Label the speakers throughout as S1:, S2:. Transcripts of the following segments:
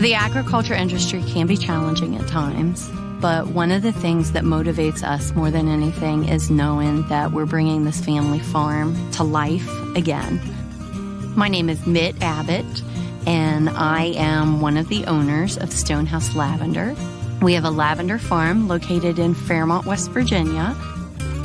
S1: The agriculture industry can be challenging at times, but one of the things that motivates us more than anything is knowing that we're bringing this family farm to life again. My name is Mitt Abbott, and I am one of the owners of Stonehouse Lavender. We have a lavender farm located in Fairmont, West Virginia.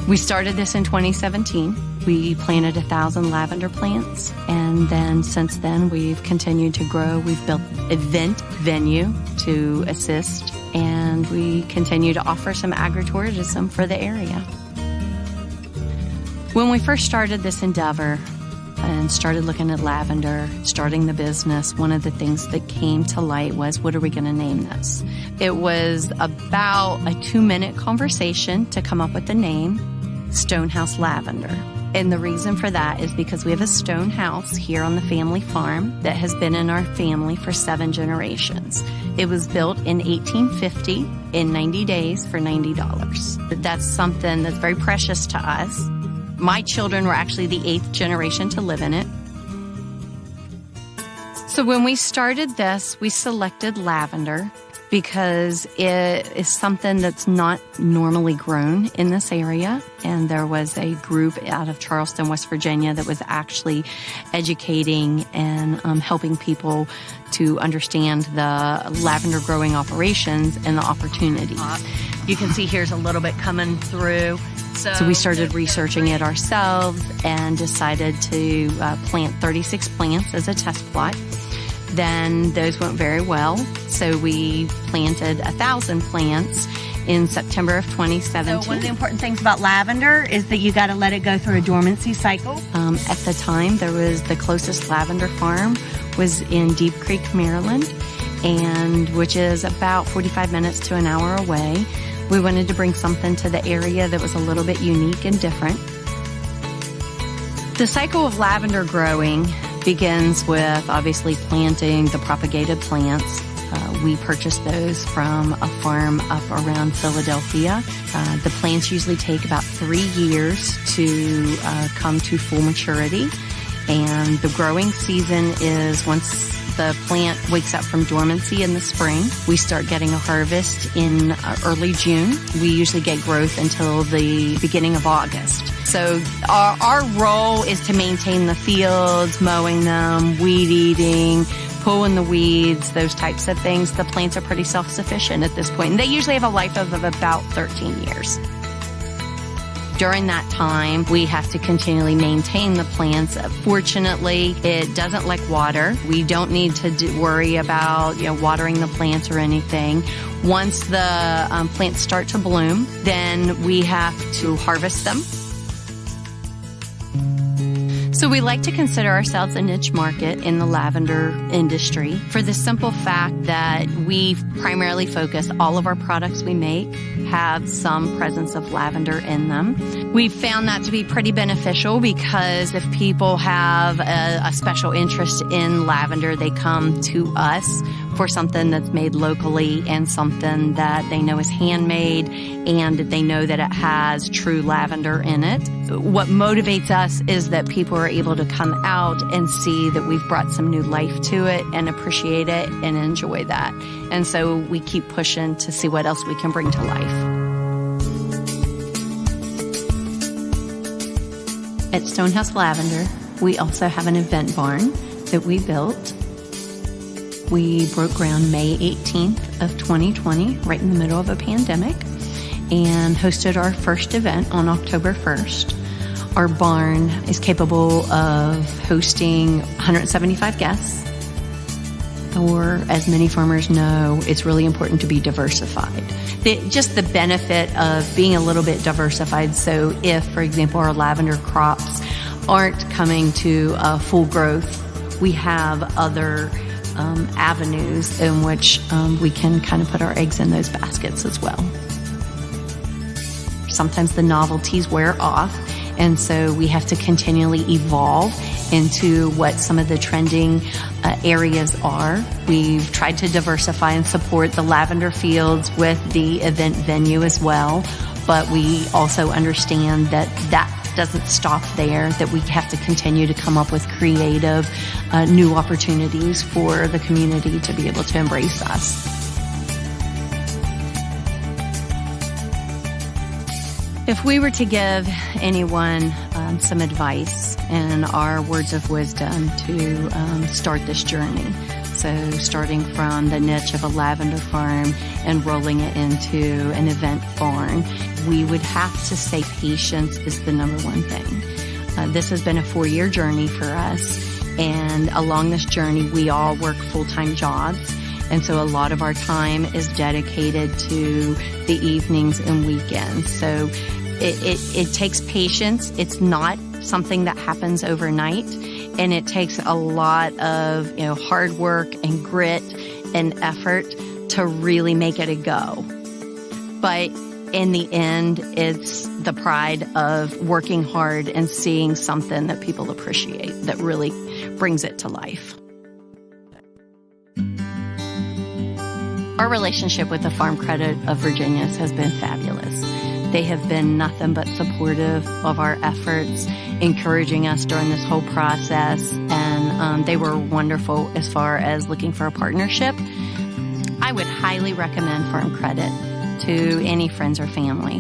S1: We started this in 2017. We planted 1,000 lavender plants, and then since then we've continued to grow. We've built an event venue to assist, and we continue to offer some agritourism for the area. When we first started this endeavor and started looking at lavender, starting the business, one of the things that came to light was, what are we going to name this? It was about a 2-minute conversation to come up with the name, Stonehouse Lavender. And the reason for that is because we have a stone house here on the family farm that has been in our family for 7 generations. It was built in 1850 in 90 days for $90. That's something that's very precious to us. My children were actually the 8th generation to live in it. So when we started this, we selected lavender because it is something that's not normally grown in this area. And there was a group out of Charleston, West Virginia that was actually educating and helping people to understand the lavender growing operations and the opportunities. You can see here's a little bit coming through. So we started researching it ourselves and decided to plant 36 plants as a test plot. Then those went very well, so we planted 1,000 plants in September of 2017.
S2: So one of the important things about lavender is that you got to let it go through a dormancy cycle.
S1: At the time, there was the closest lavender farm was in Deep Creek, Maryland, and which is about 45 minutes to an hour away. We wanted to bring something to the area that was a little bit unique and different. The cycle of lavender growing begins with obviously planting the propagated plants. We purchased those from a farm up around Philadelphia. The plants usually take about 3 years to come to full maturity. And the growing season is once the plant wakes up from dormancy in the spring. We start getting a harvest in early June. We usually get growth until the beginning of August. So our role is to maintain the fields, mowing them, weed eating, pulling the weeds, those types of things. The plants are pretty self-sufficient at this point, and they usually have a life of about 13 years. During that time, we have to continually maintain the plants. Fortunately, it doesn't like water. We don't need to worry about watering the plants or anything. Once the plants start to bloom, then we have to harvest them. So we like to consider ourselves a niche market in the lavender industry for the simple fact that we primarily focus all of our products we make have some presence of lavender in them. We've found that to be pretty beneficial because if people have a special interest in lavender, they come to us for something that's made locally and something that they know is handmade and they know that it has true lavender in it. What motivates us is that people are able to come out and see that we've brought some new life to it and appreciate it and enjoy that. And so we keep pushing to see what else we can bring to life. At Stonehouse Lavender, we also have an event barn that we built. We broke ground May 18th of 2020, right in the middle of a pandemic, and hosted our first event on October 1st. Our barn is capable of hosting 175 guests, or as many farmers know, it's really important to be diversified. Just the benefit of being a little bit diversified, so if, for example, our lavender crops aren't coming to full growth, we have other avenues in which we can kind of put our eggs in those baskets as well. Sometimes the novelties wear off, and so we have to continually evolve into what some of the trending areas are. We've tried to diversify and support the lavender fields with the event venue as well, but we also understand that doesn't stop there, that we have to continue to come up with creative, new opportunities for the community to be able to embrace us. If we were to give anyone some advice and our words of wisdom to start this journey, so starting from the niche of a lavender farm and rolling it into an event barn, we would have to say patience is the number one thing. This has been a 4-year journey for us, and along this journey, we all work full-time jobs. And so a lot of our time is dedicated to the evenings and weekends. So it takes patience. It's not something that happens overnight. And it takes a lot of, hard work and grit and effort to really make it a go. But in the end, it's the pride of working hard and seeing something that people appreciate that really brings it to life. Our relationship with the Farm Credit of Virginia's has been fabulous. They have been nothing but supportive of our efforts, encouraging us during this whole process, and they were wonderful as far as looking for a partnership. I would highly recommend Farm Credit to any friends or family.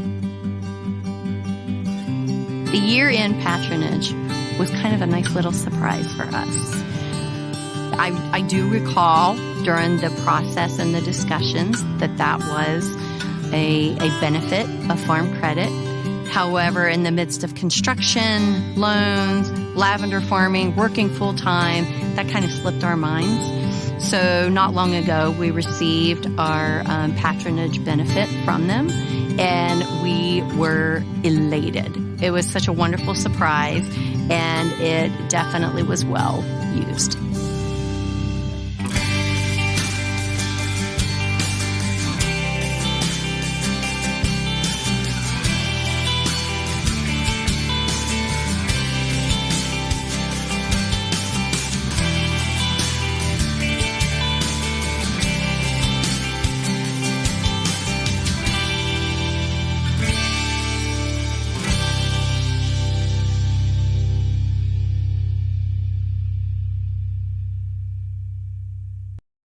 S1: The year-end patronage was kind of a nice little surprise for us. I do recall during the process and the discussions that was a benefit of Farm Credit. However, in the midst of construction, loans, lavender farming, working full-time, that kind of slipped our minds. So not long ago, we received our patronage benefit from them, and we were elated. It was such a wonderful surprise, and it definitely was well used.